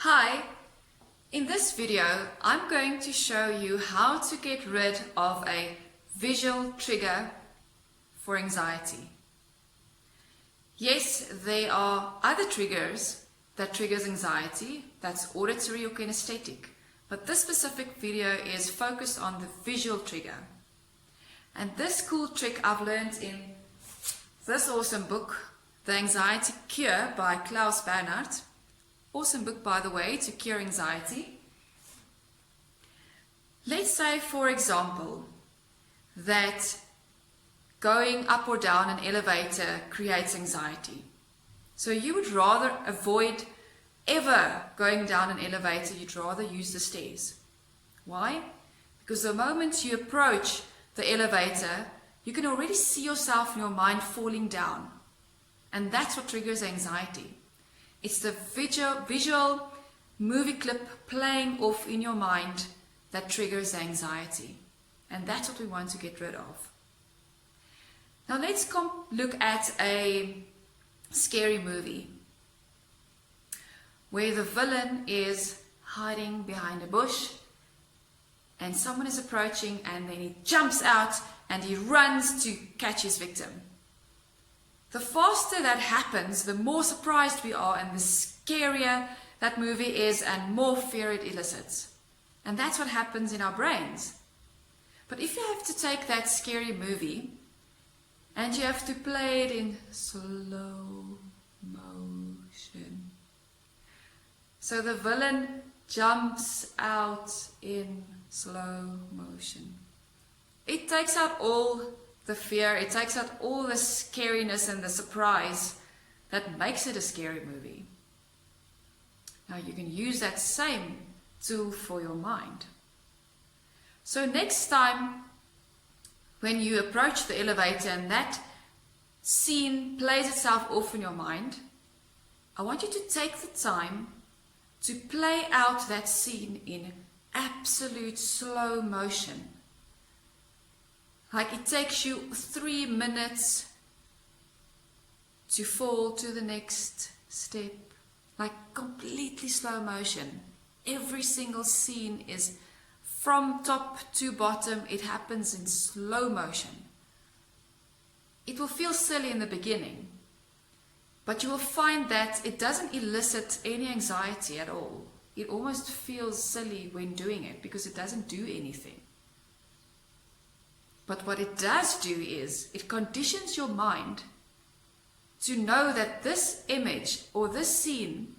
Hi, in this video I'm going to show you how to get rid of a visual trigger for anxiety. Yes, there are other triggers that triggers anxiety, that's auditory or kinesthetic, but this specific video is focused on the visual trigger. And this cool trick I've learned in this awesome book, The Anxiety Cure by Klaus Bernhardt. Awesome book, by the way, to cure anxiety. Let's say, for example, that going up or down an elevator creates anxiety. So you would rather avoid ever going down an elevator, you'd rather use the stairs. Why? Because the moment you approach the elevator, you can already see yourself in your mind falling down. And that's what triggers anxiety. It's the visual movie clip playing off in your mind that triggers anxiety. And that's what we want to get rid of. Now let's look at a scary movie where the villain is hiding behind a bush and someone is approaching and then he jumps out and he runs to catch his victim. The faster that happens, the more surprised we are and the scarier that movie is and more fear it elicits. And that's what happens in our brains. But if you have to take that scary movie and you have to play it in slow motion. So the villain jumps out in slow motion. It takes out all the fear, it takes out all the scariness and the surprise that makes it a scary movie. Now you can use that same tool for your mind. So next time when you approach the elevator and that scene plays itself off in your mind, I want you to take the time to play out that scene in absolute slow motion. Like it takes you 3 minutes to fall to the next step, like completely slow motion. Every single scene is from top to bottom, it happens in slow motion. It will feel silly in the beginning, but you will find that it doesn't elicit any anxiety at all. It almost feels silly when doing it because it doesn't do anything. But what it does do is it conditions your mind to know that this image or this scene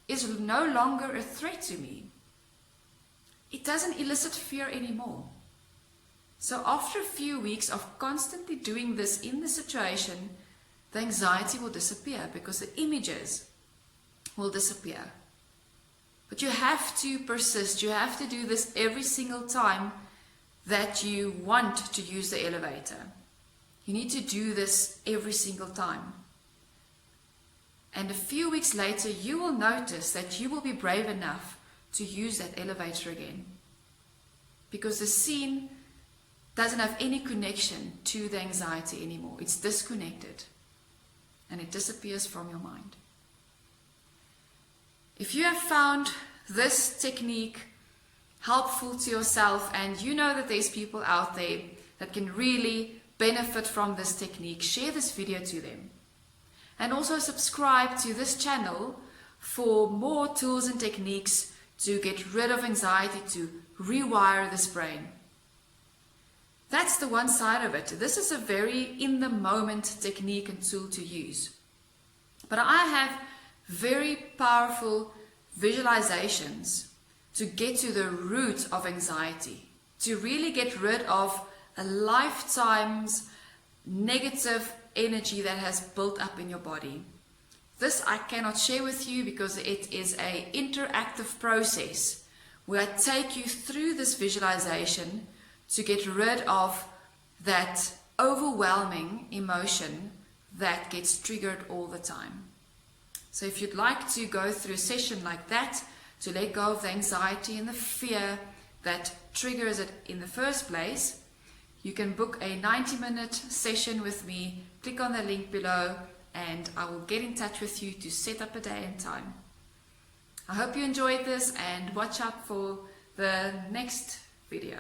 is no longer a threat to me. It doesn't elicit fear anymore. So after a few weeks of constantly doing this in the situation, the anxiety will disappear because the images will disappear. But you have to persist. You have to do this every single time that you want to use the elevator. You need to do this every single time. And a few weeks later, you will notice that you will be brave enough to use that elevator again. Because the scene doesn't have any connection to the anxiety anymore. It's disconnected. And it disappears from your mind. If you have found this technique helpful to yourself and you know that there's people out there that can really benefit from this technique, share this video to them. And also subscribe to this channel for more tools and techniques to get rid of anxiety, to rewire this brain. That's the one side of it. This is a very in-the-moment technique and tool to use. But I have very powerful visualizations to get to the root of anxiety, to really get rid of a lifetime's negative energy that has built up in your body. This I cannot share with you because it is an interactive process where I take you through this visualization to get rid of that overwhelming emotion that gets triggered all the time. So if you'd like to go through a session like that, to let go of the anxiety and the fear that triggers it in the first place, you can book a 90-minute session with me. Click on the link below and I will get in touch with you to set up a day and time. I hope you enjoyed this and watch out for the next video.